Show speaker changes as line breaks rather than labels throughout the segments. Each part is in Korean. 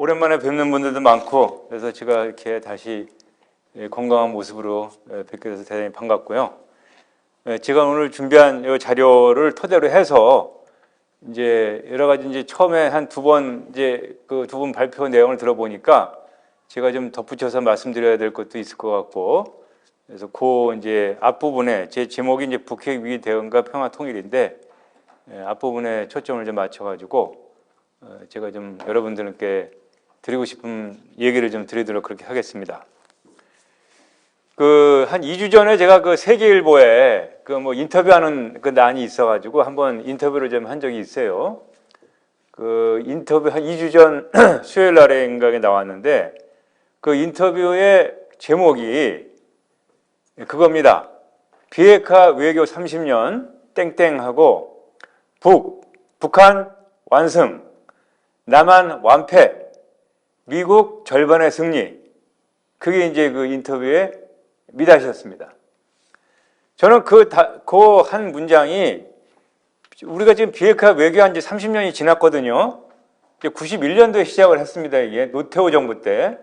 오랜만에 뵙는 분들도 많고 그래서 제가 이렇게 다시 건강한 모습으로 뵙게 돼서 대단히 반갑고요. 제가 오늘 준비한 이 자료를 토대로 해서 이제 여러 가지 이제 처음에 한 두 번 이제 그 두 분 발표 내용을 들어보니까 제가 좀 덧붙여서 말씀드려야 될 것도 있을 것 같고 그래서 그 이제 앞부분에 제 제목이 이제 북핵 위기 대응과 평화 통일인데 앞부분에 초점을 좀 맞춰가지고 제가 좀 여러분들께 드리고 싶은 얘기를 좀 드리도록 그렇게 하겠습니다. 그 한 2주 전에 제가 그 세계일보에 그 뭐 인터뷰하는 그 난이 있어가지고 한번 인터뷰를 좀 한 적이 있어요. 그 인터뷰 한 2주 전 수요일 날인가에 나왔는데 그 인터뷰의 제목이 그겁니다. 비핵화 외교 30년 땡땡하고 북한 완승, 남한 완패, 미국 절반의 승리. 그게 이제 그 인터뷰의 미닫이었습니다. 저는 그 한 문장이 우리가 지금 비핵화 외교한 지 30년이 지났거든요. 이제 91년도에 시작을 했습니다. 이게 노태우 정부 때.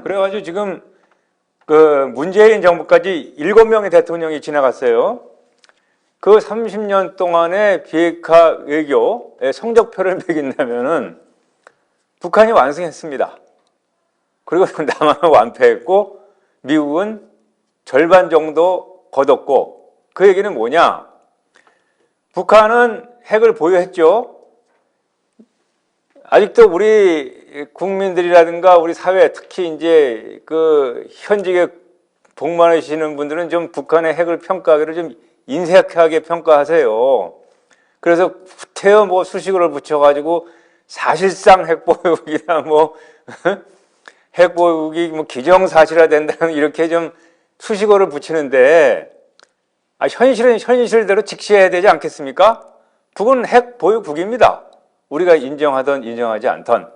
그래가지고 지금 그 문재인 정부까지 7명의 대통령이 지나갔어요. 그 30년 동안의 비핵화 외교의 성적표를 매긴다면은 북한이 완승했습니다. 그리고 남한은 완패했고 미국은 절반 정도 거뒀고 그 얘기는 뭐냐? 북한은 핵을 보유했죠. 아직도 우리 국민들이라든가 우리 사회 특히 이제 그 현직에 복무하시는 분들은 좀 북한의 핵을 평가하기를 좀 인색하게 평가하세요. 그래서 후퇴어 뭐 수식어를 붙여가지고 사실상 핵보유국이나 뭐 핵보유국이 뭐 기정사실화된다는 이렇게 좀 수식어를 붙이는데 현실은 현실대로 직시해야 되지 않겠습니까? 북은 핵보유국입니다. 우리가 인정하든 인정하지 않든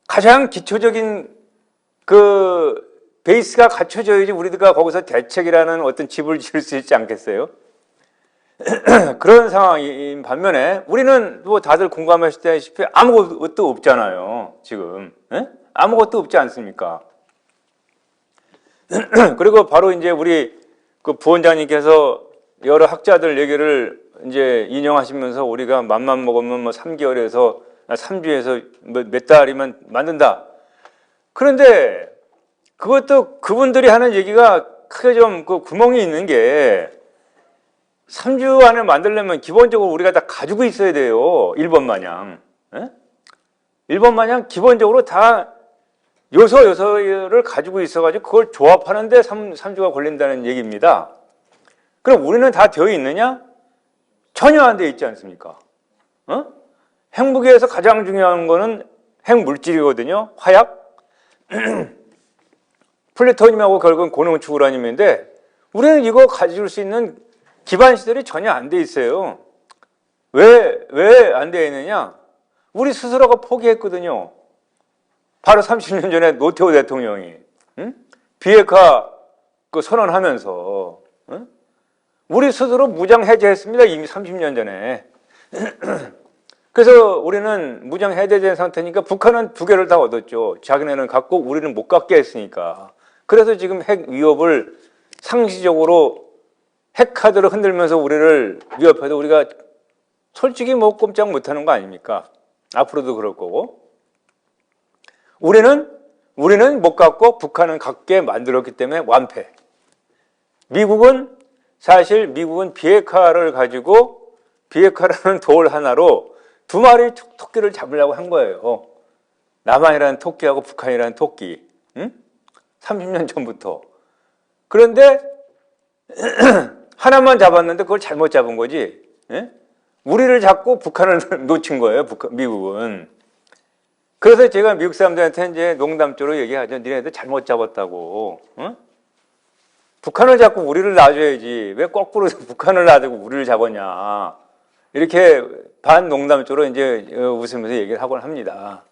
가장 기초적인 그 베이스가 갖춰져야지 우리가 거기서 대책이라는 어떤 집을 지을 수 있지 않겠어요? 그런 상황인 반면에 우리는 뭐 다들 공감하시다시피 아무것도 없잖아요. 지금 아무것도 없지 않습니까? 그리고 바로 이제 우리 그 부원장님께서 여러 학자들 얘기를 이제 인용하시면서 우리가 맘만 먹으면 뭐 3개월에서 3주에서 몇 달이면 만든다. 그런데 그것도 그분들이 하는 얘기가 크게 좀 그 구멍이 있는 게 3주 안에 만들려면 기본적으로 우리가 다 가지고 있어야 돼요. 일본 마냥. 일본 마냥 기본적으로 다 요소를 가지고 있어가지고 그걸 조합하는데 3주가 걸린다는 얘기입니다. 그럼 우리는 다 되어 있느냐? 전혀 안 되어 있지 않습니까? 핵무기에서 가장 중요한 거는 핵물질이거든요. 화약. 플루토늄하고 결국은 고농축 우라늄인데 우리는 이거 가질 수 있는 기반 시설이 전혀 안 돼 있어요. 왜 안 돼 있느냐? 우리 스스로가 포기했거든요. 바로 30년 전에 노태우 대통령이 비핵화 그 선언하면서 우리 스스로 무장 해제했습니다. 이미 30년 전에. 그래서 우리는 무장 해제된 상태니까 북한은 두 개를 다 얻었죠. 자기네는 갖고 우리는 못 갖게 했으니까. 그래서 지금 핵 위협을 상시적으로 핵카드를 흔들면서 우리를 위협해도 우리가 솔직히 뭐 꼼짝 못하는 거 아닙니까? 앞으로도 그럴 거고. 우리는 못 갖고 북한은 갖게 만들었기 때문에 완패. 미국은 비핵화를 가지고 비핵화라는 돌 하나로 두 마리 토끼를 잡으려고 한 거예요. 남한이라는 토끼하고 북한이라는 토끼. 30년 전부터. 그런데 하나만 잡았는데 그걸 잘못 잡은 거지. 우리를 잡고 북한을 놓친 거예요. 미국은. 그래서 제가 미국 사람들한테 이제 농담조로 얘기하죠. 니네들 잘못 잡았다고. 북한을 잡고 우리를 놔줘야지. 왜 거꾸로 북한을 놔두고 우리를 잡았냐. 이렇게 반농담조로 이제 웃으면서 얘기를 하곤 합니다.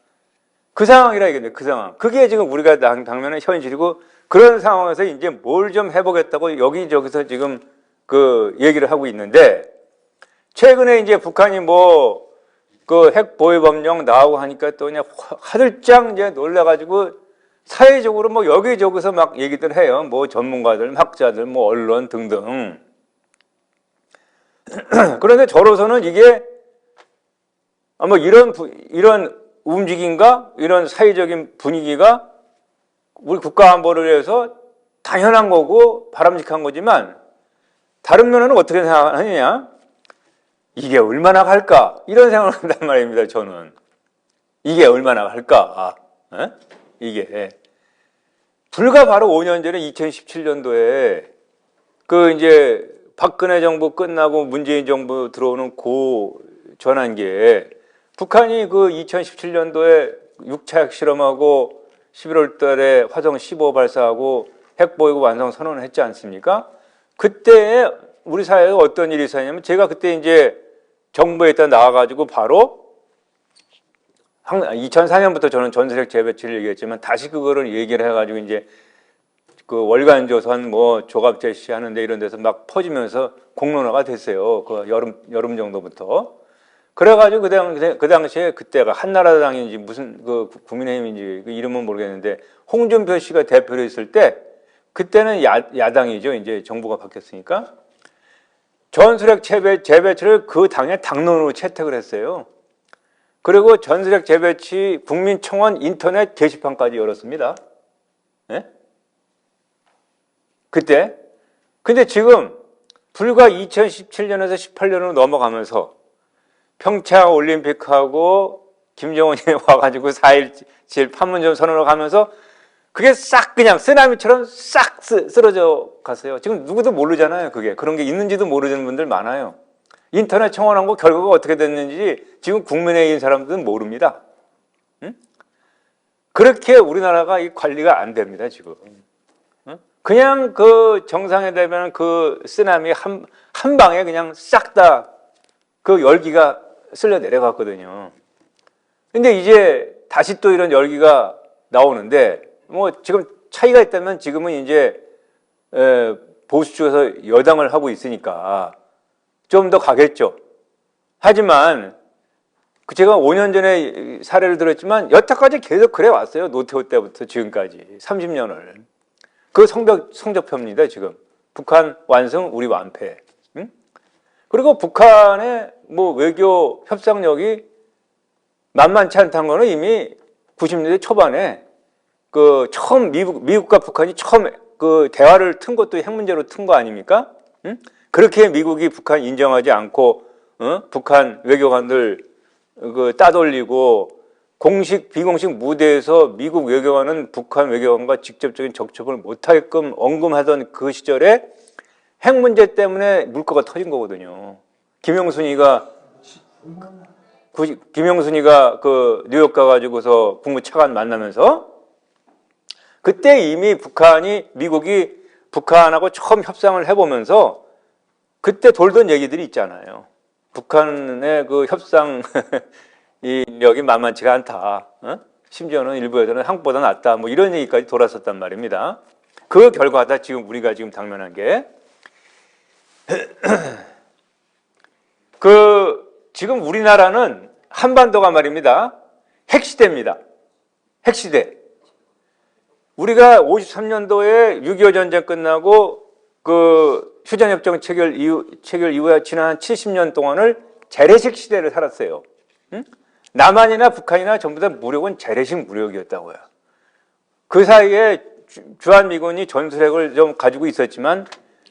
그 상황이라 이겠네, 그 상황. 그게 지금 우리가 당면은 현실이고 그런 상황에서 이제 뭘 좀 해보겠다고 여기저기서 지금 그 얘기를 하고 있는데 최근에 이제 북한이 뭐 그 핵보위법령 나오고 하니까 또 그냥 화들짝 이제 놀라가지고 사회적으로 뭐 여기저기서 막 얘기들 해요. 뭐 전문가들, 학자들, 뭐 언론 등등. 그런데 저로서는 이게 아마 이런 움직임과 이런 사회적인 분위기가 우리 국가 안보를 위해서 당연한 거고 바람직한 거지만 다른 면에는 어떻게 생각하느냐? 이게 얼마나 갈까? 이런 생각을 한단 말입니다, 저는. 이게 얼마나 갈까? 이게. 불과 바로 5년 전에 2017년도에 그 이제 박근혜 정부 끝나고 문재인 정부 들어오는 고 전환기에 북한이 그 2017년도에 6차 핵실험하고 11월 달에 화성 15 발사하고 핵보유고 완성 선언을 했지 않습니까? 그때 우리 사회에 어떤 일이 있었냐면 제가 그때 이제 정부에 있다 나와가지고 바로 2004년부터 저는 전술핵 재배치를 얘기했지만 다시 그거를 얘기를 해가지고 이제 그 월간조선 뭐 조갑 제시하는데 이런 데서 막 퍼지면서 공론화가 됐어요. 그 여름 정도부터. 그래가지고 그 당시에 그때가 한나라당인지 무슨 그 국민의힘인지 그 이름은 모르겠는데 홍준표 씨가 대표로 있을 때 그때는 야당이죠. 이제 정부가 바뀌었으니까. 전술핵 재배치를 그 당의 당론으로 채택을 했어요. 그리고 전술핵 재배치 국민청원 인터넷 게시판까지 열었습니다. 네? 그때. 근데 지금 불과 2017년에서 18년으로 넘어가면서 평창 올림픽하고 김정은이 와가지고 4.17 판문점 선언을 가면서 그게 싹 그냥 쓰나미처럼 싹 쓰러져 갔어요. 지금 누구도 모르잖아요. 그게 그런 게 있는지도 모르는 분들 많아요. 인터넷 청원한 거 결과가 어떻게 됐는지 지금 국민의힘 사람들은 모릅니다. 응? 그렇게 우리나라가 이 관리가 안 됩니다. 지금. 응? 그냥 그 정상회담에는 그 쓰나미 한 방에 그냥 싹 다 그 열기가 쓸려 내려갔거든요. 근데 이제 다시 또 이런 열기가 나오는데 뭐 지금 차이가 있다면 지금은 이제 보수 쪽에서 여당을 하고 있으니까 좀 더 가겠죠. 하지만 제가 5년 전에 사례를 들었지만 여태까지 계속 그래 왔어요. 노태우 때부터 지금까지 30년을. 그 성적표입니다. 지금 북한 완성, 우리 완패. 응? 그리고 북한의 뭐 외교 협상력이 만만치 않다는 거는 이미 90년대 초반에 그 처음 미국과 북한이 처음 그 대화를 튼 것도 핵 문제로 튼 거 아닙니까? 응? 그렇게 미국이 북한 인정하지 않고 북한 외교관들 그 따돌리고 공식 비공식 무대에서 미국 외교관은 북한 외교관과 직접적인 접촉을 못하게끔 언금하던 그 시절에 핵 문제 때문에 물꼬가 터진 거거든요. 김영순이가 그 뉴욕 가가지고서 국무차관 만나면서 그때 이미 미국이 북한하고 처음 협상을 해보면서 그때 돌던 얘기들이 있잖아요. 북한의 그 협상 인력이 만만치가 않다. 심지어는 일부에서는 한국보다 낫다. 뭐 이런 얘기까지 돌았었단 말입니다. 그 결과다 지금 우리가 지금 당면한 게 지금 우리나라는 한반도가 말입니다. 핵시대입니다. 핵시대. 우리가 53년도에 6.25 전쟁 끝나고 그 휴전협정 체결 이후에 지난 70년 동안을 재래식 시대를 살았어요. 남한이나 북한이나 전부 다 무력은 재래식 무력이었다고요. 그 사이에 주한미군이 전술핵을 좀 가지고 있었지만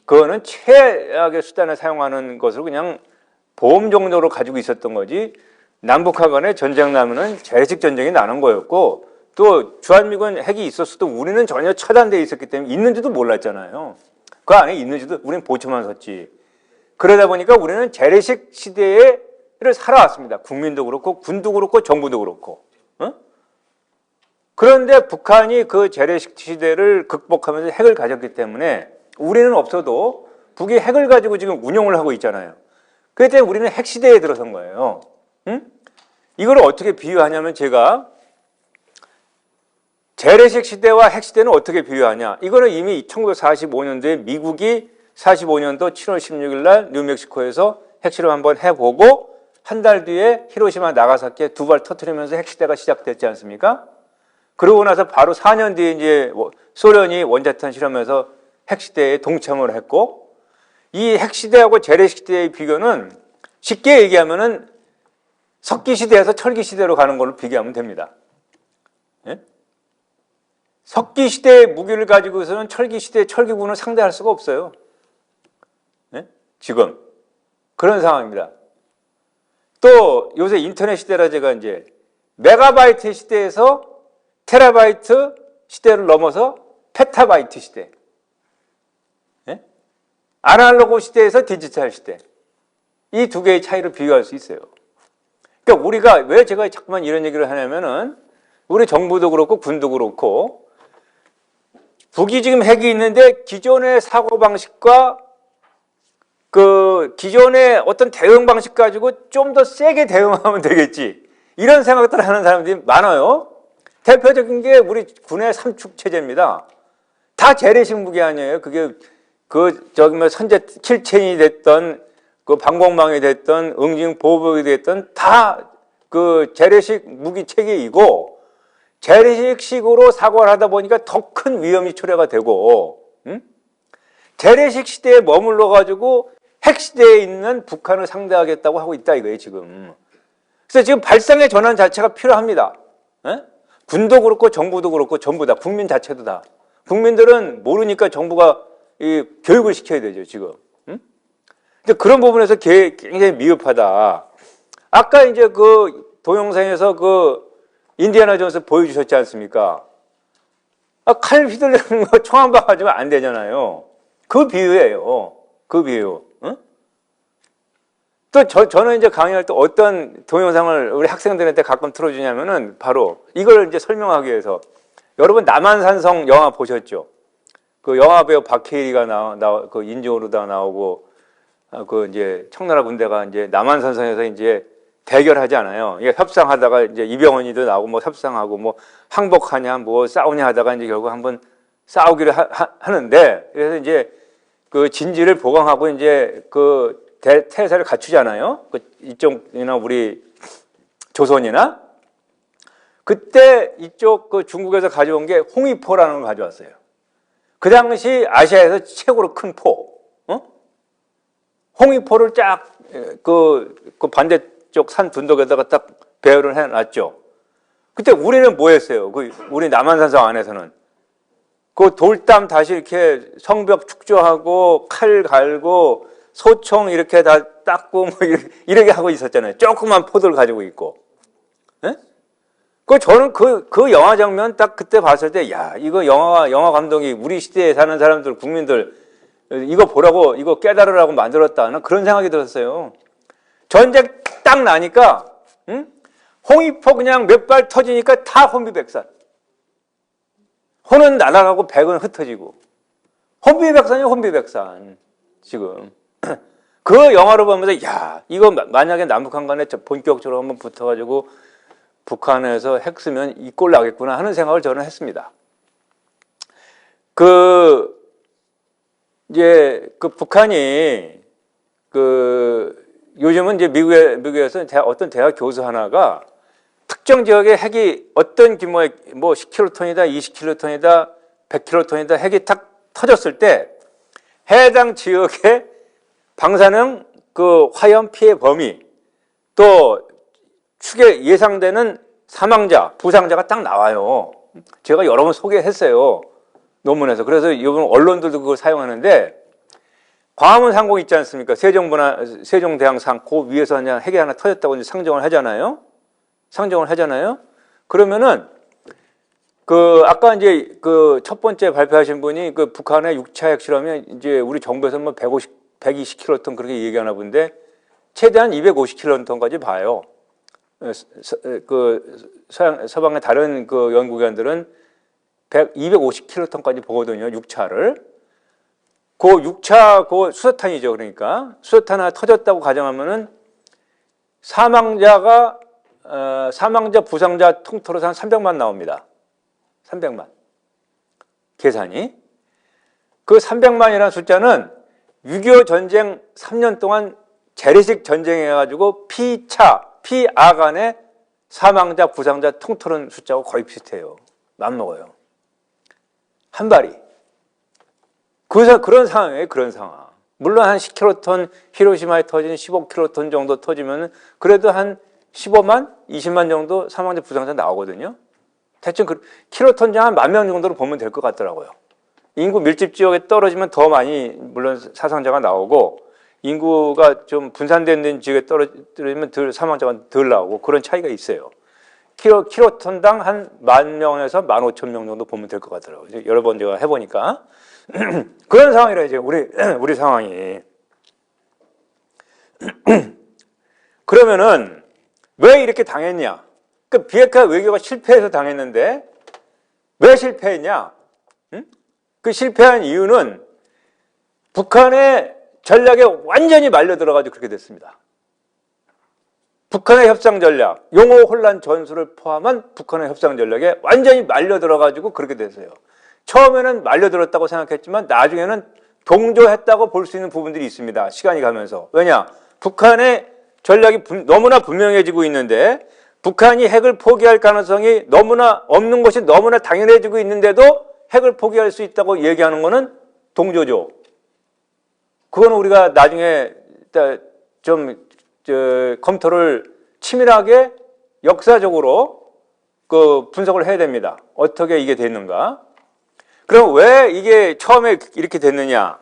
그거는 최악의 수단을 사용하는 것으로 그냥 보험 정도로 가지고 있었던 거지 남북한 간에 전쟁 나면은 재래식 전쟁이 나는 거였고 또 주한미군 핵이 있었어도 우리는 전혀 차단되어 있었기 때문에 있는지도 몰랐잖아요. 그 안에 있는지도 우리는 보초만 섰지. 그러다 보니까 우리는 재래식 시대를 살아왔습니다. 국민도 그렇고 군도 그렇고 정부도 그렇고. 그런데 북한이 그 재래식 시대를 극복하면서 핵을 가졌기 때문에 우리는 없어도 북이 핵을 가지고 지금 운용을 하고 있잖아요. 그렇기 때문에 우리는 핵 시대에 들어선 거예요. 이걸 어떻게 비유하냐면 제가 재래식 시대와 핵 시대는 어떻게 비유하냐. 이거는 이미 1945년도에 미국이 45년도 7월 16일 날 뉴멕시코에서 핵실험 한번 해보고 한 달 뒤에 히로시마 나가사키에 두 발 터뜨리면서 핵시대가 시작됐지 않습니까? 그러고 나서 바로 4년 뒤에 이제 소련이 원자탄 실험에서 핵시대에 동참을 했고, 이 핵시대하고 재래시대의 비교는 쉽게 얘기하면은 석기시대에서 철기시대로 가는 걸로 비교하면 됩니다. 예? 석기시대의 무기를 가지고서는 철기시대의 철기군을 상대할 수가 없어요. 예? 지금. 그런 상황입니다. 또 요새 인터넷 시대라 제가 이제 메가바이트 시대에서 테라바이트 시대를 넘어서 페타바이트 시대. 예? 아날로그 시대에서 디지털 시대. 이 두 개의 차이를 비교할 수 있어요. 그러니까 우리가 왜 제가 자꾸만 이런 얘기를 하냐면은 우리 정부도 그렇고 군도 그렇고 북이 지금 핵이 있는데 기존의 사고방식과 그 기존의 어떤 대응 방식 가지고 좀 더 세게 대응하면 되겠지. 이런 생각들을 하는 사람들이 많아요. 대표적인 게 우리 군의 삼축 체제입니다. 다 재래식 무기 아니에요. 그게 뭐 선제 킬체인이 됐던 그 방공망이 됐던 응징 보복이 됐던 다 그 재래식 무기 체계이고 재래식식으로 사고를 하다 보니까 더 큰 위험이 초래가 되고 재래식 시대에 머물러 가지고 핵 시대에 있는 북한을 상대하겠다고 하고 있다 이거예요 지금. 그래서 지금 발상의 전환 자체가 필요합니다. 에? 군도 그렇고 정부도 그렇고 전부 다 국민 자체도 다. 국민들은 모르니까 정부가 이 교육을 시켜야 되죠 지금. 근데 그런 부분에서 굉장히 미흡하다. 아까 이제 그 동영상에서 그 인디애나 존스 보여주셨지 않습니까? 칼 휘둘리는 거 총 한 방 가지고 안 되잖아요. 그 비유예요. 그 비유. 응? 또 저는 이제 강의할 때 어떤 동영상을 우리 학생들한테 가끔 틀어주냐면은 바로 이걸 이제 설명하기 위해서 여러분 남한산성 영화 보셨죠? 그 영화 배우 박해일이가 그 인종으로 다 나오고 그 이제 청나라 군대가 이제 남한산성에서 이제 대결하지 않아요. 이게 협상하다가 이제 이병헌이도 나오고 뭐 협상하고 뭐 항복하냐 뭐 싸우냐 하다가 이제 결국 한번 싸우기를 하는데 그래서 이제 그 진지를 보강하고 이제 그 태세를 갖추잖아요. 그 이쪽이나 우리 조선이나 그때 이쪽 그 중국에서 가져온 게 홍위포라는 걸 가져왔어요. 그 당시 아시아에서 최고로 큰 포. 홍위포를 쫙 그 반대쪽 산 둔덕에다가 딱 배열을 해놨죠. 그때 우리는 뭐 했어요? 우리 남한산성 안에서는 그 돌담 다시 이렇게 성벽 축조하고 칼 갈고 소총 이렇게 다 닦고 뭐 이렇게 하고 있었잖아요. 조그만 포도를 가지고 있고. 예? 저는 그 영화 장면 딱 그때 봤을 때, 야, 이거 영화 감독이 우리 시대에 사는 사람들, 국민들, 이거 보라고, 이거 깨달으라고 만들었다는 그런 생각이 들었어요. 전쟁 딱 나니까, 응? 홍위포 그냥 몇 발 터지니까 다 혼비백산. 혼은 날아가고 백은 흩어지고. 혼비백산이요, 혼비백산. 지금. 그 영화를 보면서, 야, 이거 만약에 남북한 간에 본격적으로 한번 붙어가지고 북한에서 핵 쓰면 이 꼴 나겠구나 하는 생각을 저는 했습니다. 이제 북한이 요즘은 이제 미국에서 어떤 대학 교수 하나가 특정 지역에 핵이 어떤 규모의 뭐 10킬로톤이다, 20킬로톤이다, 100킬로톤이다 핵이 탁 터졌을 때 해당 지역의 방사능 그 화염 피해 범위 또 추계 예상되는 사망자, 부상자가 딱 나와요. 제가 여러 번 소개했어요. 논문에서. 그래서 이번 언론들도 그걸 사용하는데 광화문 상공 있지 않습니까? 세종대왕상 그 위에서 그냥 핵이 하나 터졌다고 이제 상정을 하잖아요. 그러면은 아까 이제 첫 번째 발표하신 분이 북한의 6차 핵실험이 이제 우리 정부에서 뭐 120킬로톤 그렇게 얘기하나 본데 최대한 250킬로톤까지 봐요. 서방의 다른 연구기관들은 250킬로톤까지 보거든요. 6차를. 그 6차 수소탄이죠. 그러니까 수소탄 하나 터졌다고 가정하면은 사망자, 부상자 통틀어서 한 300만 나옵니다. 300만. 계산이. 그 300만이라는 숫자는 6.25 전쟁 3년 동안 재래식 전쟁해가지고 피아 간의 사망자, 부상자 통틀은 숫자가 거의 비슷해요. 맞먹어요. 한 발이. 그런 상황이에요. 그런 상황. 물론 한 10킬로톤 히로시마에 터진 15킬로톤 정도 터지면 그래도 한 15만, 20만 정도 사망자, 부상자 나오거든요. 대충 킬로톤당 한 10,000명 정도로 보면 될 것 같더라고요. 인구 밀집 지역에 떨어지면 더 많이 물론 사상자가 나오고 인구가 좀 분산된 지역에 떨어지면 사망자가 덜 나오고 그런 차이가 있어요. 킬로톤당 한 10,000명에서 15,000명 정도 보면 될 것 같더라고요. 여러 번 제가 해보니까. 그런 상황이라 이제 우리 상황이. 그러면은 왜 이렇게 당했냐? 그 비핵화 외교가 실패해서 당했는데 왜 실패했냐? 그 실패한 이유는 북한의 전략에 완전히 말려 들어가지고 그렇게 됐습니다. 북한의 협상 전략, 용호 혼란 전술을 포함한 북한의 협상 전략에 완전히 말려 들어가지고 그렇게 됐어요. 처음에는 말려 들었다고 생각했지만 나중에는 동조했다고 볼 수 있는 부분들이 있습니다. 시간이 가면서. 왜냐? 북한의 전략이 너무나 분명해지고 있는데 북한이 핵을 포기할 가능성이 너무나 없는 것이 너무나 당연해지고 있는데도 핵을 포기할 수 있다고 얘기하는 것은 동조죠. 그거는 우리가 나중에 좀 검토를 치밀하게 역사적으로 그 분석을 해야 됩니다. 어떻게 이게 됐는가? 그럼 왜 이게 처음에 이렇게 됐느냐?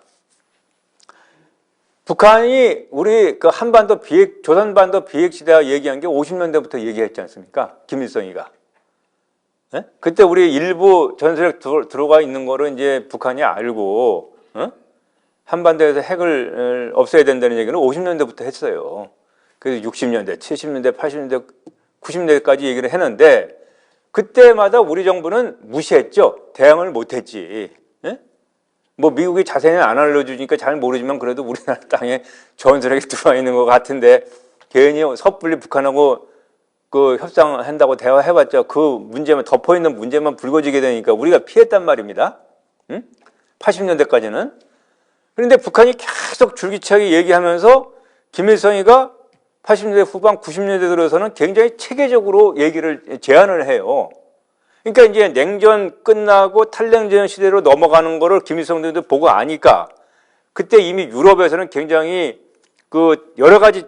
북한이 우리 그 한반도 조선반도 비핵 시대와 얘기한 게 50년대부터 얘기했지 않습니까? 김일성이가. 네? 그때 우리 일부 전술핵 들어가 있는 거를 이제 북한이 알고, 한반도에서 핵을 없애야 된다는 얘기는 50년대부터 했어요. 그래서 60년대, 70년대, 80년대, 90년대까지 얘기를 했는데, 그때마다 우리 정부는 무시했죠. 대응을 못했지. 예? 뭐 미국이 자세히 안 알려주니까 잘 모르지만 그래도 우리나라 땅에 전술핵이 들어와 있는 것 같은데 괜히 섣불리 북한하고 그 협상한다고 대화해봤자 그 문제만 덮어있는 문제만 불거지게 되니까 우리가 피했단 말입니다. 80년대까지는. 그런데 북한이 계속 줄기차게 얘기하면서 김일성이가 80년대 후반 90년대 들어서는 굉장히 체계적으로 제안을 해요. 그러니까 이제 냉전 끝나고 탈냉전 시대로 넘어가는 거를 김일성도 보고 아니까 그때 이미 유럽에서는 굉장히 그 여러 가지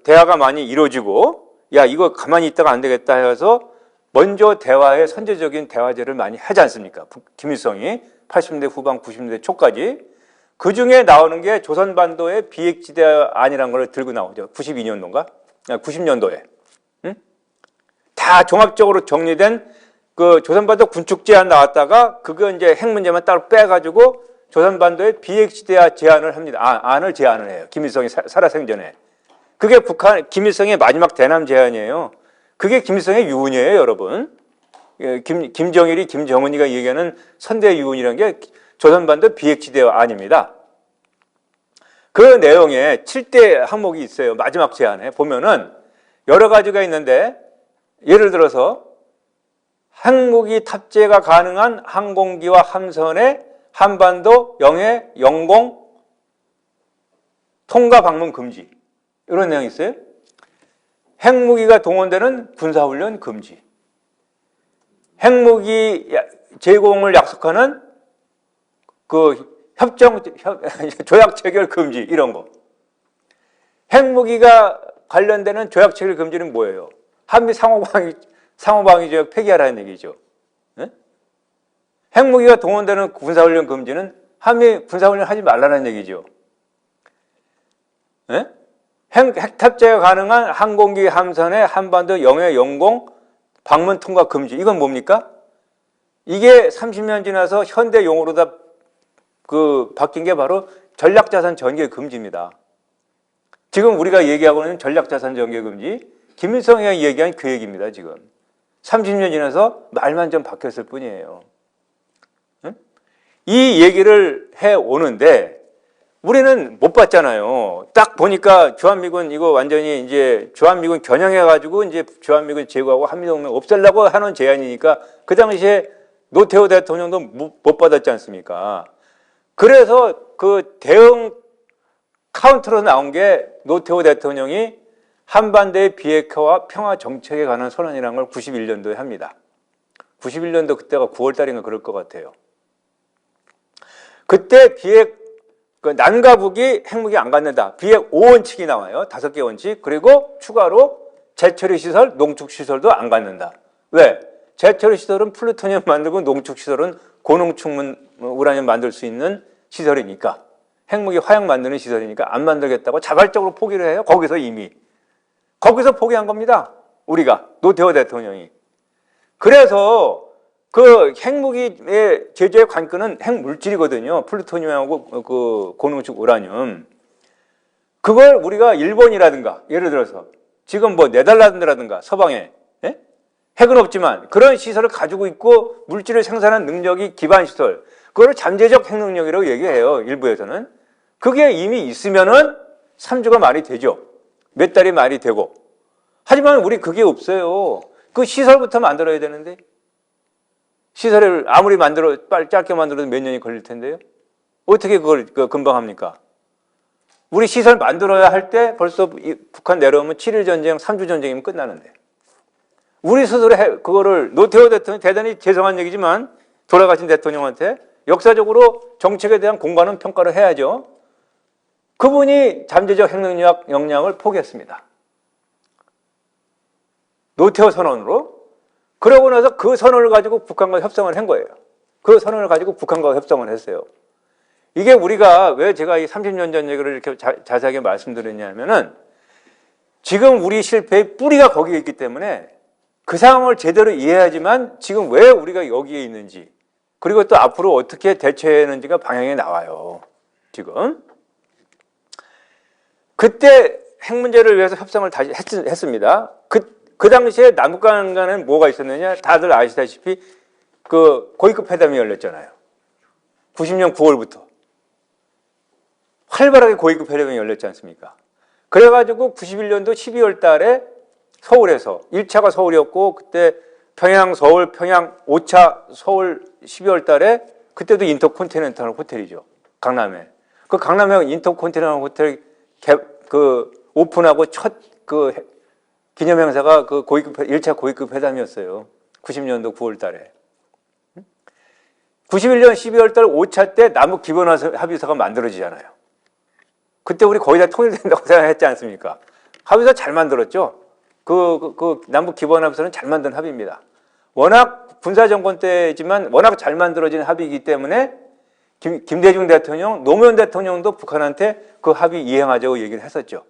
대화가 많이 이루어지고 야 이거 가만히 있다가 안 되겠다 해서 먼저 대화에 선제적인 대화제를 많이 하지 않습니까? 김일성이 80년대 후반 90년대 초까지 그 중에 나오는 게 조선반도의 비핵지대 안이라는 걸 들고 나오죠. 92년도인가? 90년도에. 다 종합적으로 정리된 그 조선반도 군축 제안 나왔다가 그거 이제 핵 문제만 따로 빼가지고 조선반도의 비핵지대 제안을 합니다. 안을 제안을 해요. 김일성이 살아생전에. 그게 김일성의 마지막 대남 제안이에요. 그게 김일성의 유언이에요, 여러분. 김정일이, 김정은이가 얘기하는 선대 유언이라는 게 조선반도 비핵지대 안입니다. 그 내용에 7대 항목이 있어요. 마지막 제안에 보면은 여러 가지가 있는데 예를 들어서 핵무기 탑재가 가능한 항공기와 함선의 한반도 영해 영공 통과 방문 금지 이런 내용이 있어요. 핵무기가 동원되는 군사훈련 금지, 핵무기 제공을 약속하는 그 조약 체결 금지 이런 거. 핵무기가 관련되는 조약 체결 금지는 뭐예요? 한미 상호방위 조약 폐기하라는 얘기죠. 네? 핵무기가 동원되는 군사훈련 금지는 한미 군사훈련 하지 말라는 얘기죠. 네? 핵 탑재가 가능한 항공기 함선의 한반도 영해 영공 방문 통과 금지. 이건 뭡니까? 이게 30년 지나서 현대 용어로 다 바뀐 게 바로 전략자산 전개 금지입니다. 지금 우리가 얘기하고 있는 전략자산 전개 금지, 김일성이 얘기한 그 얘기입니다, 지금. 30년 지나서 말만 좀 바뀌었을 뿐이에요. 응? 이 얘기를 해 오는데 우리는 못 봤잖아요. 딱 보니까 주한미군 이거 완전히 이제 주한미군 겨냥해가지고 이제 주한미군 제거하고 한미동맹 없애려고 하는 제안이니까 그 당시에 노태우 대통령도 못 받았지 않습니까? 그래서 그 대응 카운터로 나온 게 노태우 대통령이 한반도의 비핵화와 평화 정책에 관한 선언이라는 걸 91년도에 합니다. 91년도 그때가 9월 달인가 그럴 것 같아요. 그때 남과 북이 핵무기 안 갖는다. 비핵 5원칙이 나와요. 5개 원칙. 그리고 추가로 재처리 시설, 농축 시설도 안 갖는다. 왜? 재처리 시설은 플루토늄 만들고 농축 시설은 고농축 우라늄 만들 수 있는 시설이니까, 핵무기 화약 만드는 시설이니까 안 만들겠다고 자발적으로 포기를 해요. 거기서 포기한 겁니다. 우리가, 노태우 대통령이. 그래서 그 핵무기의 제조의 관건은 핵물질이거든요. 플루토늄하고 그 고농축 우라늄. 그걸 우리가 일본이라든가, 예를 들어서 지금 뭐 네덜란드라든가 서방에, 예? 핵은 없지만 그런 시설을 가지고 있고 물질을 생산하는 능력이 기반 시설, 그걸 잠재적 핵 능력이라고 얘기해요. 일부에서는. 그게 이미 있으면은 3주가 말이 되죠. 몇 달이 말이 되고. 하지만 우리 그게 없어요. 그 시설부터 만들어야 되는데, 시설을 아무리 짧게 만들어도 몇 년이 걸릴 텐데요. 어떻게 그걸 금방 합니까? 우리 시설 만들어야 할 때 벌써 북한 내려오면 7일 전쟁, 3주 전쟁이면 끝나는데. 우리 스스로 그거를, 노태우 대통령이 대단히 죄송한 얘기지만 돌아가신 대통령한테 역사적으로 정책에 대한 공간은 평가를 해야죠. 그분이 잠재적 핵능력 역량을 포기했습니다. 노태우 선언으로. 그러고 나서 그 선언을 가지고 북한과 협상을 한 거예요. 그 선언을 가지고 북한과 협상을 했어요. 이게 우리가 왜 제가 이 30년 전 얘기를 이렇게 자세하게 말씀드렸냐면은, 지금 우리 실패의 뿌리가 거기에 있기 때문에 그 상황을 제대로 이해하지만 지금 왜 우리가 여기에 있는지, 그리고 또 앞으로 어떻게 대처해야 하는지가 방향이 나와요. 지금. 그때 핵 문제를 위해서 협상을 다시 했습니다. 그 당시에 남북 간에는 뭐가 있었느냐? 다들 아시다시피 그 고위급 회담이 열렸잖아요. 90년 9월부터. 활발하게 고위급 회담이 열렸지 않습니까? 그래가지고 91년도 12월 달에 서울에서, 1차가 서울이었고, 그때 평양, 서울, 평양 5차 서울 12월 달에, 그때도 인터컨티넨탈 호텔이죠. 강남에. 그 강남에 인터컨티넨탈 호텔 오픈하고 첫 기념행사가 그 1차 고위급 회담이었어요. 90년도 9월 달에. 91년 12월 달 5차 때 남북 기본 합의서가 만들어지잖아요. 그때 우리 거의 다 통일된다고 생각했지 않습니까? 합의서 잘 만들었죠. 그 남북 기본 합의서는 잘 만든 합의입니다. 워낙 군사정권 때지만 워낙 잘 만들어진 합의이기 때문에 김대중 대통령, 노무현 대통령도 북한한테 그 합의 이행하자고 얘기를 했었죠.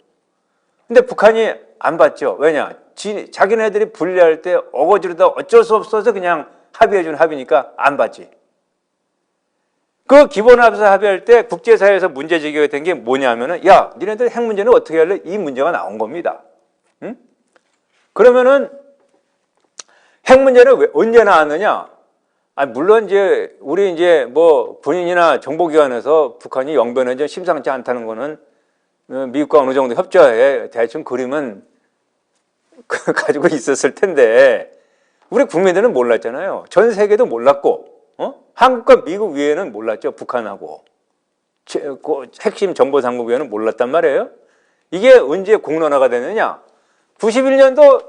근데 북한이 안 받죠. 왜냐? 자기네들이 분리할 때 어거지로다 어쩔 수 없어서 그냥 합의해준 합의니까 안 받지. 그 기본합의서 합의할 때 국제사회에서 문제 제기가 된 게 뭐냐면은, 야, 니네들 핵 문제는 어떻게 할래? 이 문제가 나온 겁니다. 응? 그러면은 핵 문제는 왜, 언제 나왔느냐? 물론 우리 뭐 군인이나 정보기관에서 북한이 영변에 심상치 않다는 거는 미국과 어느 정도 협조해 대충 그림은 가지고 있었을 텐데, 우리 국민들은 몰랐잖아요. 전 세계도 몰랐고, 한국과 미국 위에는 몰랐죠. 북한하고 핵심 정보당국위원회는 몰랐단 말이에요. 이게 언제 공론화가 되느냐? 91년도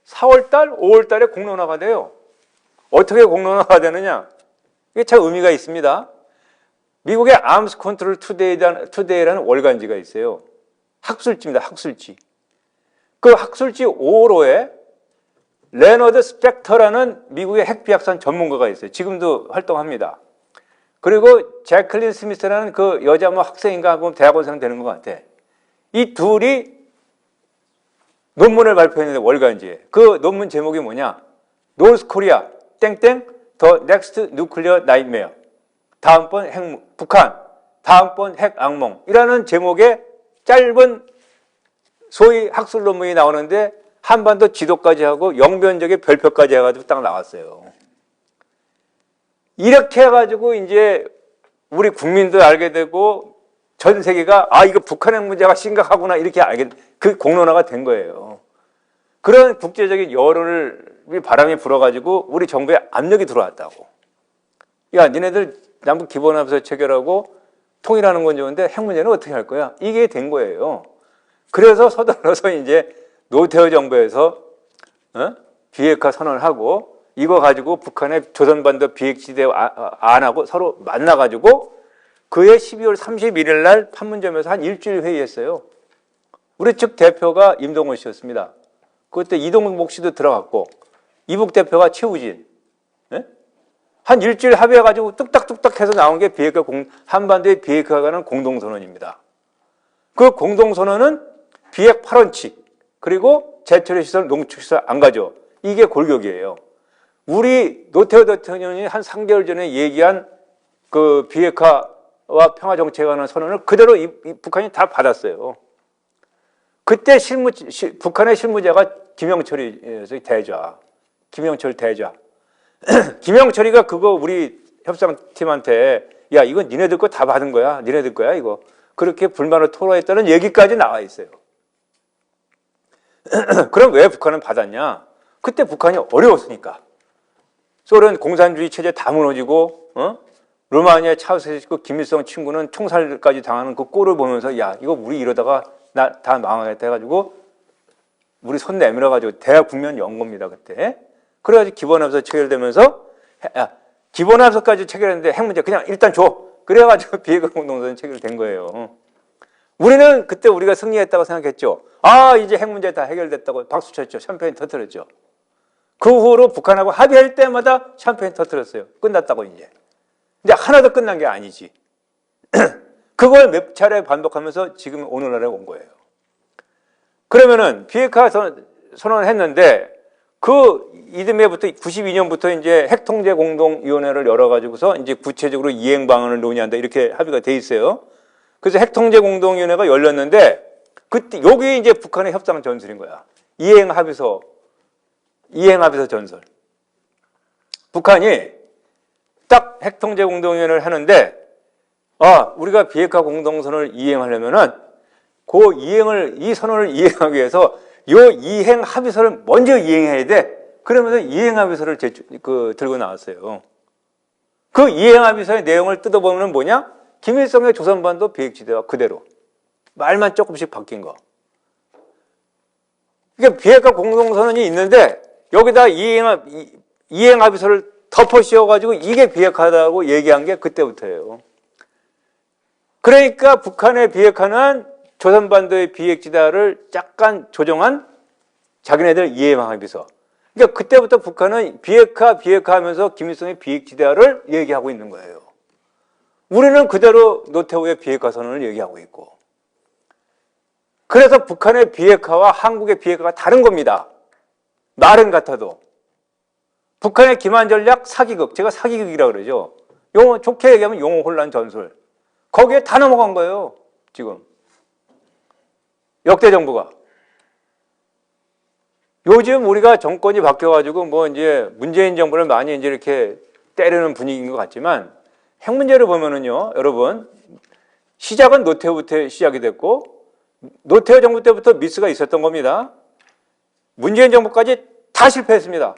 4월달, 5월달에 공론화가 돼요. 어떻게 공론화가 되느냐? 이게 참 의미가 있습니다. 미국의 Arms Control Today라는 월간지가 있어요. 학술지입니다. 학술지. 그 학술지 5호로에 레너드 스펙터라는 미국의 핵비약선 전문가가 있어요. 지금도 활동합니다. 그리고 제클린 스미스라는 그 여자 뭐 학생인가 하고 대학원생 되는 것 같아. 이 둘이 논문을 발표했는데, 월간지에. 그 논문 제목이 뭐냐? 노스 코리아 땡땡 더 넥스트 누클리어 나이트메어. 다음번 북한 다음번 핵 악몽이라는 제목의 짧은 소위 학술 논문이 나오는데, 한반도 지도까지 하고 영변적의 별표까지 해가지고 딱 나왔어요. 이렇게 해가지고 이제 우리 국민도 알게 되고 전 세계가 이거 북한 핵 문제가 심각하구나 이렇게 그 공론화가 된 거예요. 그런 국제적인 여론을 바람이 불어가지고 우리 정부에 압력이 들어왔다고. 야, 니네들 남북 기본합의서 체결하고 통일하는 건 좋은데 핵 문제는 어떻게 할 거야? 이게 된 거예요. 그래서 서둘러서 이제 노태우 정부에서 비핵화 선언을 하고 이거 가지고 북한의 조선반도 비핵지대 안 하고 서로 만나가지고 그해 12월 31일 날 판문점에서 한 일주일 회의했어요. 우리 측 대표가 임동원 씨였습니다. 그때 이동목 씨도 들어갔고 이북 대표가 최우진. 네? 한 일주일 합의해가지고 뚝딱뚝딱 해서 나온 게 비핵화 한반도의 비핵화에 관한 공동선언입니다. 그 공동선언은 비핵 8원칙 그리고 제철시설 농축시설 안 가져. 이게 골격이에요. 우리 노태우 대통령이 한 3개월 전에 얘기한 그 비핵화와 평화정책에 관한 선언을 그대로 북한이 다 받았어요. 그때 북한의 실무자가 김영철이 대좌. 김영철 대좌. 김영철이가 그거 우리 협상팀한테 야, 이건 니네들 거 다 받은 거야. 니네들 거야, 이거. 그렇게 불만을 토로했다는 얘기까지 나와 있어요. 그럼 왜 북한은 받았냐? 그때 북한이 어려웠으니까. 소련 공산주의 체제 다 무너지고, 루마니아 차우세스크 김일성 친구는 총살까지 당하는 그 꼴을 보면서 야, 이거 우리 이러다가 다 망하겠다 해가지고 우리 손 내밀어가지고 대학 국면 연 겁니다, 그때. 그래가지고 기본합의서 체결되면서 야, 기본합의서까지 체결했는데 핵 문제 그냥 일단 줘. 그래가지고 비핵화 공동선언 체결된 거예요. 우리는 그때 우리가 승리했다고 생각했죠. 아, 이제 핵 문제 다 해결됐다고 박수 쳤죠. 샴페인 터뜨렸죠. 그 후로 북한하고 합의할 때마다 샴페인 터뜨렸어요. 끝났다고 이제. 이제 하나도 끝난 게 아니지. 그걸 몇 차례 반복하면서 지금 오늘날에 온 거예요. 그러면은 비핵화 선언을 했는데 그 이듬해부터 92년부터 이제 핵통제 공동위원회를 열어가지고서 이제 구체적으로 이행 방안을 논의한다 이렇게 합의가 돼 있어요. 그래서 핵통제 공동위원회가 열렸는데 그때 여기 이제 북한의 협상 전술인 거야. 이행 합의서 전설. 북한이 딱 핵통제 공동위원회를 하는데 우리가 비핵화 공동선언을 이행하려면은 이 선언을 이행하기 위해서 요 이행 합의서를 먼저 이행해야 돼. 그러면서 이행 합의서를 들고 나왔어요. 그 이행 합의서의 내용을 뜯어보면 뭐냐? 김일성의 조선반도 비핵지대와 그대로. 말만 조금씩 바뀐 거. 그러니까 비핵화 공동선언이 있는데 여기다 이행 합의서를 덮어 씌워가지고 이게 비핵화다고 얘기한 게 그때부터예요. 그러니까 북한의 비핵화는 조선반도의 비핵지대를 약간 조정한 자기네들 이행 합의서. 그러니까 그때부터 북한은 비핵화 하면서 김일성의 비핵지대를 얘기하고 있는 거예요. 우리는 그대로 노태우의 비핵화 선언을 얘기하고 있고. 그래서 북한의 비핵화와 한국의 비핵화가 다른 겁니다. 말은 같아도. 북한의 기만 전략 사기극, 제가 사기극이라고 그러죠. 용어 좋게 얘기하면 용어 혼란 전술. 거기에 다 넘어간 거예요. 지금 역대 정부가. 요즘 우리가 정권이 바뀌어가지고 뭐 이제 문재인 정부를 많이 이제 이렇게 때리는 분위기인 것 같지만 핵 문제를 보면은요, 여러분 시작은 노태우부터 시작이 됐고 노태우 정부 때부터 미스가 있었던 겁니다. 문재인 정부까지 다 실패했습니다.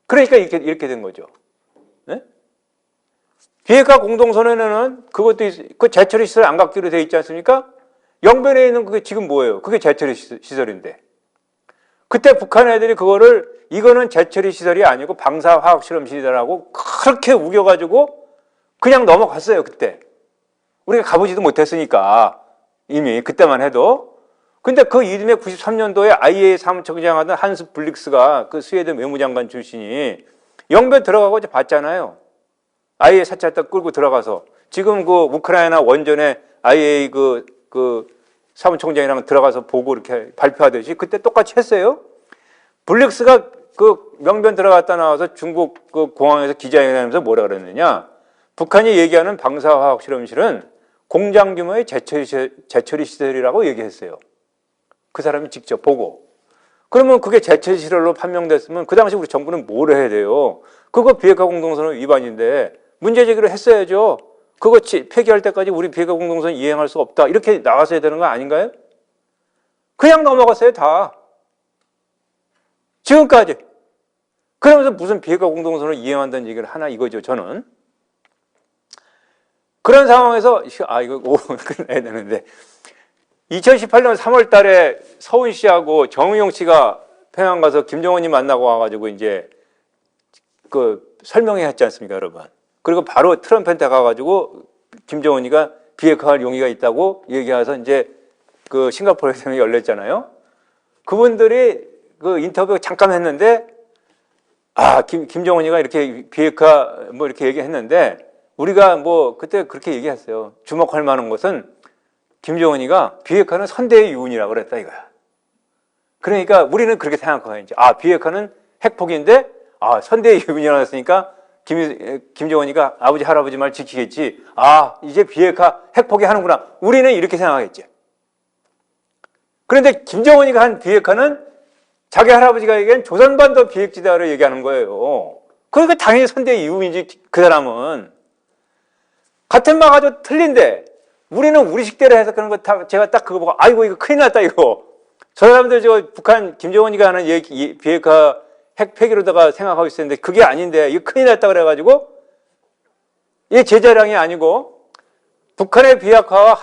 그러니까 이렇게 된 거죠. 네? 비핵화 공동선언에는 그것도 그 재처리 시설 안 갖기로 돼 있지 않습니까? 영변에 있는 그게 지금 뭐예요? 그게 재처리 시설인데. 그때 북한 애들이 그거를 이거는 재처리 시설이 아니고 방사화학실험실이라고 그렇게 우겨가지고 그냥 넘어갔어요, 그때. 우리가 가보지도 못했으니까 이미 그때만 해도. 근데 그 이듬해 93년도에 IAEA 사무총장 하던 한스 블릭스가 그 스웨덴 외무장관 출신이 영변 들어가고 이제 봤잖아요. IAEA 사찰단 끌고 들어가서 지금 그 우크라이나 원전에 IAEA 그 사무총장이랑 들어가서 보고 이렇게 발표하듯이 그때 똑같이 했어요. 블릭스가 그 명변 들어갔다 나와서 중국 그 공항에서 기자회견하면서 뭐라 그랬느냐? 북한이 얘기하는 방사화학 실험실은 공장 규모의 재처리 시설이라고 얘기했어요. 그 사람이 직접 보고. 그러면 그게 재처리 시설로 판명됐으면 그 당시 우리 정부는 뭘 해야 돼요? 그거 비핵화 공동선언 위반인데 문제 제기를 했어야죠. 그거 폐기할 때까지 우리 비핵화 공동선언 이행할 수 없다. 이렇게 나왔어야 되는 거 아닌가요? 그냥 넘어갔어요, 다. 지금까지. 그러면서 무슨 비핵화 공동선언을 이행한다는 얘기를 하나 이거죠, 저는. 그런 상황에서 이거 끝내야 되는데 2018년 3월 달에 서훈 씨하고 정의용 씨가 평양 가서 김정은이 만나고 와가지고 이제 그 설명회 했지 않습니까, 여러분? 그리고 바로 트럼프한테 가가지고 김정은이가 비핵화할 용의가 있다고 얘기해서 이제 그 싱가포르에서 열렸잖아요. 그분들이 그 인터뷰 잠깐 했는데 김정은이가 이렇게 비핵화 뭐 이렇게 얘기했는데 우리가 뭐 그때 그렇게 얘기했어요. 주목할 만한 것은 김정은이가 비핵화는 선대의 유운이라고 그랬다 이거야. 그러니까 우리는 그렇게 생각하고 이제 비핵화는 핵폭인데 선대의 유운이라고 했으니까 김정은이가 아버지 할아버지 말 지키겠지. 이제 비핵화 핵폭이 하는구나. 우리는 이렇게 생각했지. 그런데 김정은이가 한 비핵화는 자기 할아버지가 얘기한 조선반도 비핵지대를 얘기하는 거예요. 그러니까 당연히 선대의 유운이지. 그 사람은 같은 말 가지고 틀린데 우리는 우리 식대로 해석하는 거 제가 딱 그거 보고 이거 큰일 났다 이거. 저 사람들 북한 김정은이가 하는 비핵화 핵 폐기로다가 생각하고 있었는데 그게 아닌데 이거 큰일 났다 그래가지고 이게 제 자랑이 아니고 북한의 비핵화와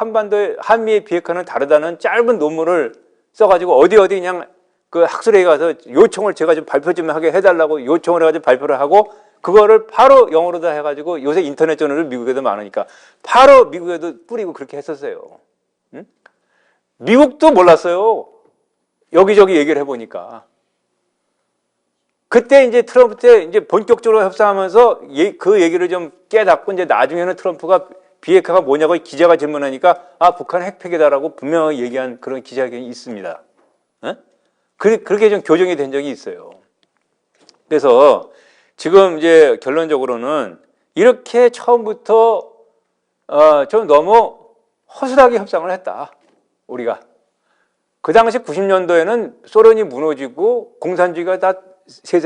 한미의 비핵화는 다르다는 짧은 논문을 써가지고 어디 그냥 그 학술회에 가서 요청을 제가 좀 발표 좀 하게 해달라고 요청을 해가지고 발표를 하고 그거를 바로 영어로다 해가지고 요새 인터넷 저널을 미국에도 많으니까 바로 미국에도 뿌리고 그렇게 했었어요. 응? 미국도 몰랐어요. 여기저기 얘기를 해보니까. 그때 이제 트럼프 때 이제 본격적으로 협상하면서 그 얘기를 좀 깨닫고 이제 나중에는 트럼프가 비핵화가 뭐냐고 기자가 질문하니까 북한 핵폐기다라고 분명히 얘기한 그런 기자회견이 있습니다. 에? 그렇게 좀 교정이 된 적이 있어요. 그래서 지금 이제 결론적으로는 이렇게 처음부터 좀 너무 허술하게 협상을 했다. 우리가. 그 당시 90년도에는 소련이 무너지고 공산주의가 다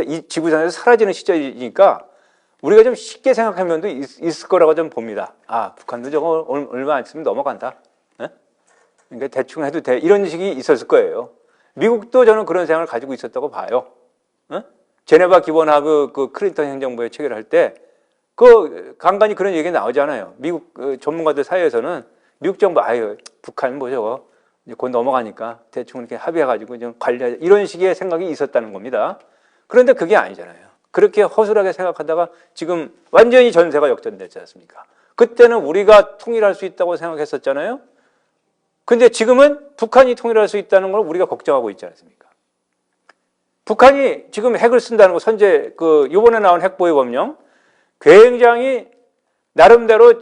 이 지구상에서 사라지는 시절이니까 우리가 좀 쉽게 생각할 면도 있을 거라고 좀 봅니다. 북한도 저거 얼마 안 있으면 넘어간다. 에? 그러니까 대충 해도 돼. 이런 식이 있었을 거예요. 미국도 저는 그런 생각을 가지고 있었다고 봐요. 에? 제네바 기본하고 그 클린턴 행정부에 체결할 때 간간히 그런 얘기 나오잖아요. 미국 전문가들 사이에서는 미국 정부 북한 뭐 저거 이제 곧 넘어가니까 대충 이렇게 합의해가지고 좀 관리하자 이런 식의 생각이 있었다는 겁니다. 그런데 그게 아니잖아요. 그렇게 허술하게 생각하다가 지금 완전히 전세가 역전됐지 않습니까? 그때는 우리가 통일할 수 있다고 생각했었잖아요. 근데 지금은 북한이 통일할 수 있다는 걸 우리가 걱정하고 있지 않습니까? 북한이 지금 핵을 쓴다는 거 선제 이번에 나온 핵보유 법령 굉장히 나름대로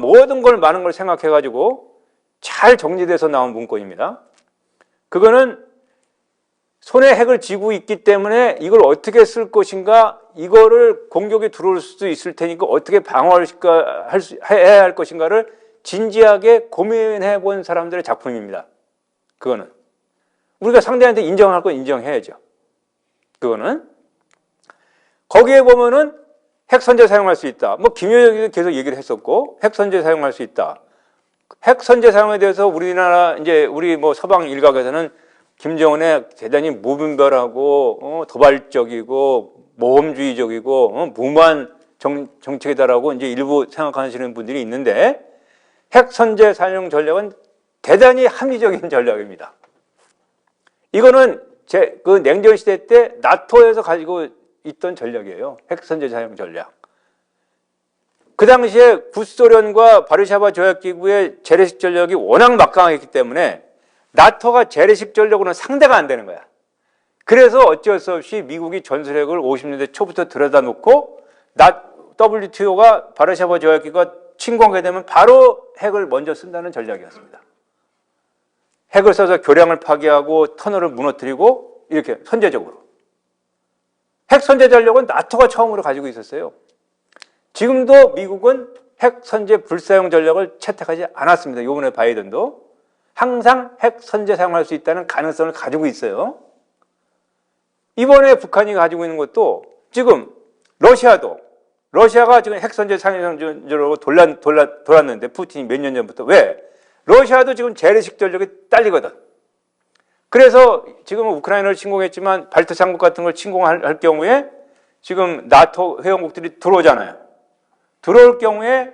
모든 걸 많은 걸 생각해가지고 잘 정리돼서 나온 문건입니다. 그거는 손에 핵을 쥐고 있기 때문에 이걸 어떻게 쓸 것인가, 이거를 공격이 들어올 수도 있을 테니까 어떻게 해야 할 것인가를 진지하게 고민해 본 사람들의 작품입니다. 그거는 우리가 상대한테 인정할 건 인정해야죠. 그거는 거기에 보면은 핵선제 사용할 수 있다. 뭐 김여정도 계속 얘기를 했었고 핵선제 사용할 수 있다. 핵선제 사용에 대해서 우리나라 이제 우리 뭐 서방 일각에서는 김정은의 대단히 무분별하고 도발적이고 모험주의적이고 무모한 정책이다라고 이제 일부 생각하시는 분들이 있는데 핵선제 사용 전략은 대단히 합리적인 전략입니다. 이거는 그 냉전 시대 때 나토에서 가지고 있던 전략이에요. 핵선제 사용 전략. 그 당시에 구소련과 바르샤바 조약기구의 재래식 전력이 워낙 막강했기 때문에 나토가 재래식 전력으로는 상대가 안 되는 거야. 그래서 어쩔 수 없이 미국이 전술핵을 50년대 초부터 들여다 놓고 WTO가 바르샤바 조약기구가 침공하게 되면 바로 핵을 먼저 쓴다는 전략이었습니다. 핵을 써서 교량을 파괴하고 터널을 무너뜨리고 이렇게 선제적으로. 핵 선제 전력은 나토가 처음으로 가지고 있었어요. 지금도 미국은 핵 선제 불사용 전략을 채택하지 않았습니다. 이번에 바이든도 항상 핵 선제 사용할 수 있다는 가능성을 가지고 있어요. 이번에 북한이 가지고 있는 것도 지금 러시아가 지금 핵 선제 사용으로 돌았는데 푸틴이 몇 년 전부터 왜? 러시아도 지금 재래식 전력이 딸리거든. 그래서 지금 우크라이나를 침공했지만 발트 삼국 같은 걸 침공할 경우에 지금 나토 회원국들이 들어오잖아요. 들어올 경우에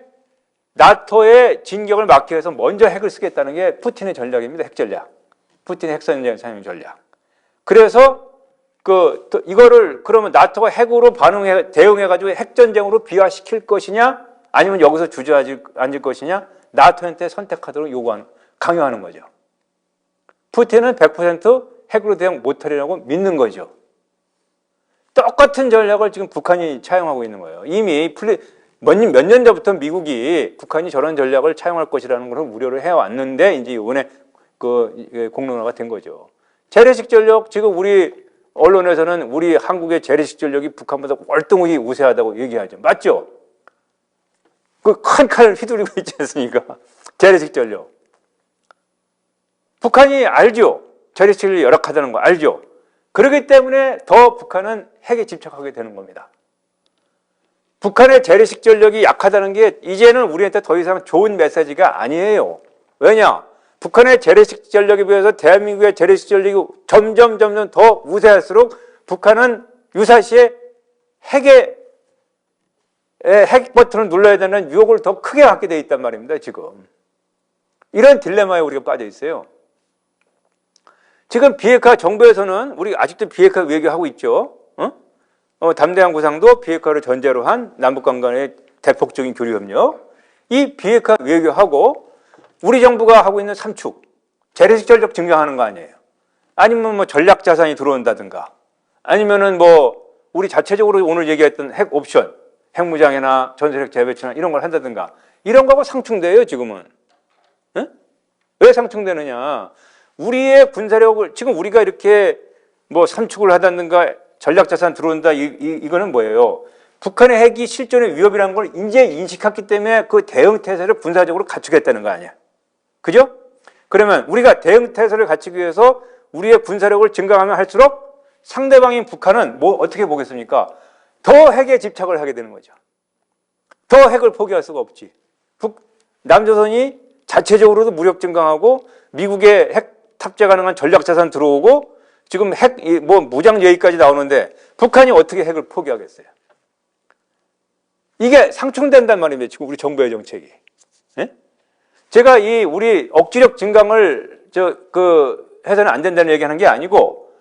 나토의 진격을 막기 위해서 먼저 핵을 쓰겠다는 게 푸틴의 전략입니다. 핵 전략. 푸틴의 핵전쟁 사용 전략. 그래서 이거를 그러면 나토가 핵으로 대응해가지고 핵전쟁으로 비화시킬 것이냐, 아니면 여기서 주저앉을 것이냐, 나토한테 선택하도록 강요하는 거죠. 푸틴은 100% 핵으로 대응 못하리라고 믿는 거죠. 똑같은 전략을 지금 북한이 차용하고 있는 거예요. 이미 몇 년 전부터 미국이 북한이 저런 전략을 차용할 것이라는 걸 우려를 해왔는데, 이제 이번에 공론화가 된 거죠. 재래식 전력, 지금 우리 언론에서는 우리 한국의 재래식 전력이 북한보다 월등히 우세하다고 얘기하죠. 맞죠? 그 큰 칼을 휘두르고 있지 않습니까? 재래식 전력. 북한이 알죠. 재래식 전력이 열악하다는 거 알죠. 그렇기 때문에 더 북한은 핵에 집착하게 되는 겁니다. 북한의 재래식 전력이 약하다는 게 이제는 우리한테 더 이상 좋은 메시지가 아니에요. 왜냐? 북한의 재래식 전력에 비해서 대한민국의 재래식 전력이 점점 더 우세할수록 북한은 유사시에 핵 버튼을 눌러야 되는 유혹을 더 크게 갖게 돼 있단 말입니다. 지금 이런 딜레마에 우리가 빠져 있어요. 지금 비핵화 정부에서는 우리 아직도 비핵화 외교하고 있죠. 담대한 구상도 비핵화를 전제로 한 남북 간의 대폭적인 교류 협력, 이 비핵화 외교하고 우리 정부가 하고 있는 삼축, 재래식 전력 증강하는 거 아니에요. 아니면 뭐 전략 자산이 들어온다든가, 아니면은 뭐 우리 자체적으로 오늘 얘기했던 핵 옵션, 핵무장이나 전술핵 재배치나 이런 걸 한다든가, 이런 거하고 상충돼요 지금은. 에? 왜 상충되느냐? 우리의 군사력을 지금 우리가 이렇게 뭐 삼축을 하다든가 전략 자산 들어온다, 이거는 뭐예요? 북한의 핵이 실존의 위협이라는 걸 이제 인식했기 때문에 그 대응 태세를 군사적으로 갖추겠다는 거 아니야. 그죠? 그러면 우리가 대응 태세를 갖추기 위해서 우리의 군사력을 증강하면 할수록 상대방인 북한은 뭐 어떻게 보겠습니까? 더 핵에 집착을 하게 되는 거죠. 더 핵을 포기할 수가 없지. 남조선이 자체적으로도 무력 증강하고 미국의 핵 탑재 가능한 전략 자산 들어오고 지금 무장 얘기까지 나오는데 북한이 어떻게 핵을 포기하겠어요? 이게 상충된단 말입니다. 지금 우리 정부의 정책이. 네? 제가 우리 억지력 증강을 해서는 안 된다는 얘기하는 게 아니고,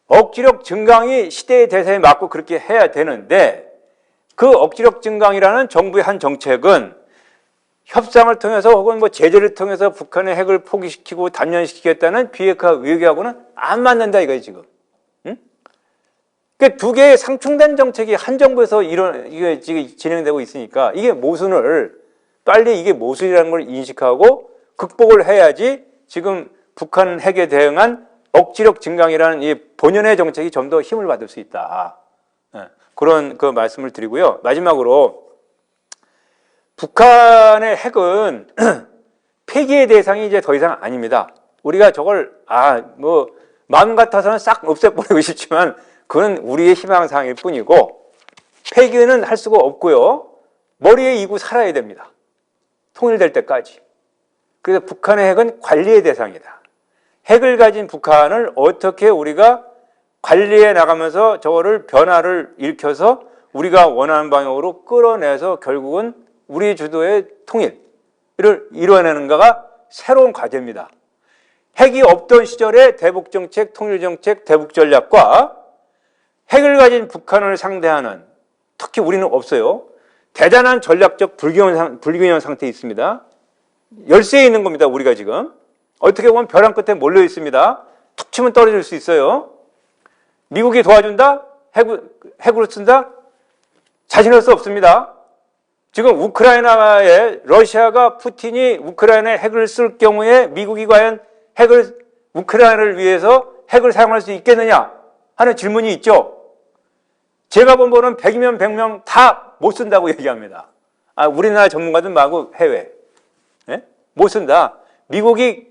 억지력 증강이 시대의 대세에 맞고 그렇게 해야 되는데, 그 억지력 증강이라는 정부의 한 정책은 협상을 통해서 혹은 뭐 제재를 통해서 북한의 핵을 포기시키고 단련시키겠다는 비핵화 외교하고는 안 맞는다 이거예요 지금. 응? 그러니까 두 개의 상충된 정책이 한 정부에서 이게 지금 진행되고 있으니까 이게 빨리 이게 모순이라는 걸 인식하고 극복을 해야지 지금 북한 핵에 대응한 억지력 증강이라는 이 본연의 정책이 좀 더 힘을 받을 수 있다. 그런 말씀을 드리고요. 마지막으로 북한의 핵은 폐기의 대상이 이제 더 이상 아닙니다. 우리가 저걸 마음 같아서는 싹 없애버리고 싶지만 그건 우리의 희망사항일 뿐이고, 폐기는 할 수가 없고요. 머리에 이고 살아야 됩니다. 통일될 때까지. 그래서 북한의 핵은 관리의 대상이다. 핵을 가진 북한을 어떻게 우리가 관리해 나가면서 저거를 변화를 일으켜서 우리가 원하는 방향으로 끌어내서 결국은 우리 주도의 통일을 이루어내는가가 새로운 과제입니다. 핵이 없던 시절의 대북정책, 통일정책, 대북전략과 핵을 가진 북한을 상대하는, 특히 우리는 없어요. 대단한 전략적 불균형 상태에 있습니다. 열세에 있는 겁니다. 우리가 지금 어떻게 보면 벼랑 끝에 몰려 있습니다. 툭 치면 떨어질 수 있어요. 미국이 도와준다? 핵으로 쓴다? 자신할 수 없습니다. 지금 러시아가 푸틴이 우크라이나에 핵을 쓸 경우에 미국이 과연 우크라이나를 위해서 핵을 사용할 수 있겠느냐 하는 질문이 있죠. 제가 본 바로는 100이면 100명 다 못 쓴다고 얘기합니다. 우리나라 전문가들 말고 해외. 네? 못 쓴다. 미국이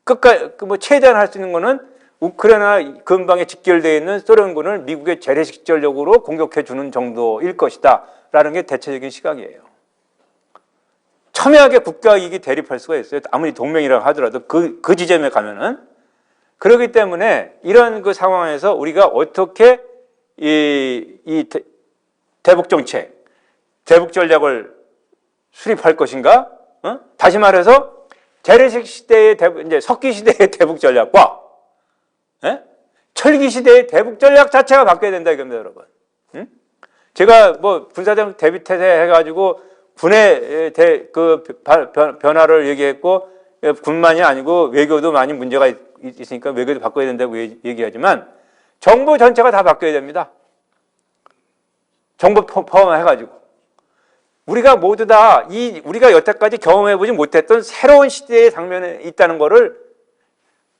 끝까지 최대한 할 수 있는 거는 우크라이나 근방에 직결되어 있는 소련군을 미국의 재래식 전력으로 공격해 주는 정도일 것이다 라는 게 대체적인 시각이에요. 첨예하게 국가 이익이 대립할 수가 있어요. 아무리 동맹이라고 하더라도 그 지점에 가면은. 그렇기 때문에 이런 상황에서 우리가 어떻게 이 대북 정책, 대북 전략을 수립할 것인가? 다시 말해서 재래식 시대의 이제 석기 시대의 대북 전략과 철기 시대의 대북 전략 자체가 바뀌어야 된다 이겁니다, 여러분. 제가 뭐 군사적 대비태세 해가지고 군의 변화를 얘기했고 군만이 아니고 외교도 많이 문제가 있으니까 외교도 바꿔야 된다고 얘기하지만 정부 전체가 다 바뀌어야 됩니다. 정부 포함해가지고 우리가 모두 다 우리가 여태까지 경험해보지 못했던 새로운 시대의 장면에 있다는 거를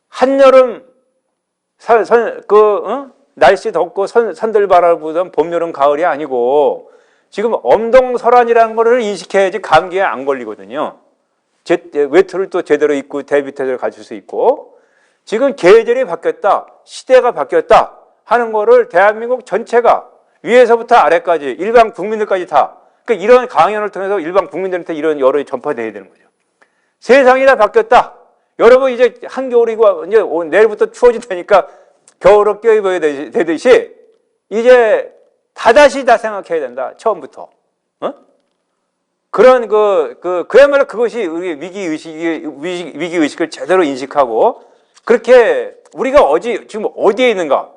한여름 날씨 덥고 산들바람 부던 봄, 여름, 가을이 아니고 지금 엄동설환이라는 거를 인식해야지 감기에 안 걸리거든요. 외투를 또 제대로 입고 대비태세를 갖출 수 있고 지금 계절이 바뀌었다, 시대가 바뀌었다 하는 거를 대한민국 전체가 위에서부터 아래까지 일반 국민들까지 다 그러니까 이런 강연을 통해서 일반 국민들한테 이런 여론이 전파돼야 되는 거죠. 세상이 다 바뀌었다. 여러분 이제 한겨울이고 이제 내일부터 추워진다니까 겨울옷 껴입어야 되듯이 이제 다시 생각해야 된다. 처음부터. 그런 그야말로 그것이 우리 위기의식을 제대로 인식하고 그렇게 우리가 지금 어디에 있는가?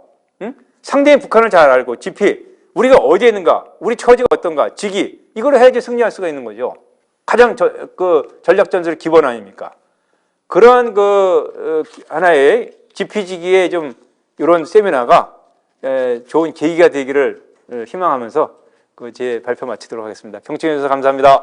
상대인 북한을 잘 알고 지피 우리가 어디에 있는가? 우리 처지가 어떤가? 직위 이걸 해야지 승리할 수가 있는 거죠. 가장 전략 전술의 기본 아닙니까? 그런 하나의 지피지기의 좀 이런 세미나가 좋은 계기가 되기를 희망하면서 제 발표 마치도록 하겠습니다. 경청해 주셔서 감사합니다.